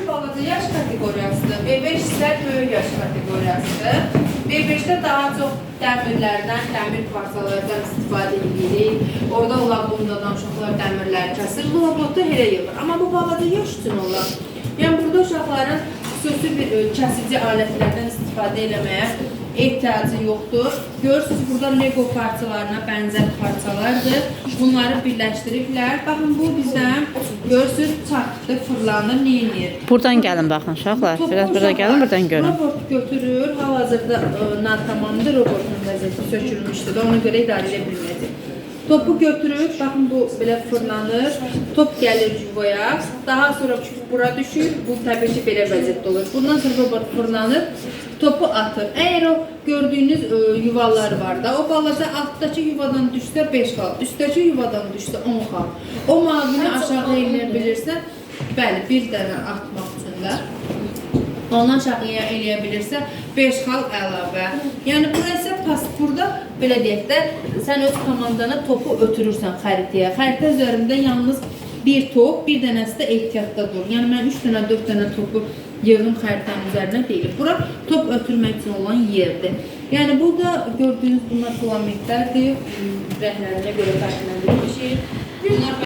balaca yaş kateqoriyasıdır. B5 isə böyük yaş kateqoriyasıdır. B5-də daha çox dəmirlərdən, dəmir parçalardan istifadə edirik. Orada labundadan uşaqlar dəmirləri kəsir. Bu labunda elə yığır. Amma bu balaca yaş üçün olur. Yəni burada uşaqların xüsusi bir kəsici alətlərdən istifadə eləməyə ehtiyacı yoxdur. Görürsünüz, burada Lego parçalarına bənzər parçalardır. Bunları birləşdiriblər. Baxın, bu bizdən görürsünüz, çarpdı, fırlanır, neyinir? Buradan gəlin, baxın uşaqlar. Biraz burada gəlin, buradan görün. Robot götürür, hal-hazırda narkomandır, robotun vəziyyəti sökülmüşdür. Ona görə idarə edə bilməyəcək. Topu götürür, baxın bu belə fırlanır, top gəlir yuvaya, daha sonra bura düşür, bu təbii ki belə vəziyyətdə olur. Bundan sonra robot fırlanır, topu atır. Əgər o gördüyünüz yuvalar var da, o balaca altdakı yuvadan düşsə 5 xal, üstdəki yuvadan düşsə 10 xal. O mavini aşağı eləyə bilirsə, bəli, bir dənə atmaq üçün də. Ondan aşağıya eləyə bilirsə 5 xal əlavə. Yəni burası pasportda belə deyək də sən öz komandana topu ötürürsən xəritəyə. Xəritə üzərində yalnız bir top, bir dənəsi də ehtiyatda dur. Yəni mən 3 dənə, 4 dənə topu yığım xəritənin üzərinə deyil. Bura top ötürmək üçün olan yerdir. Yəni burada gördüyünüz bunlar filamentlərdir. Rəhlərinə görə fərqləndirilmişik. Bunlar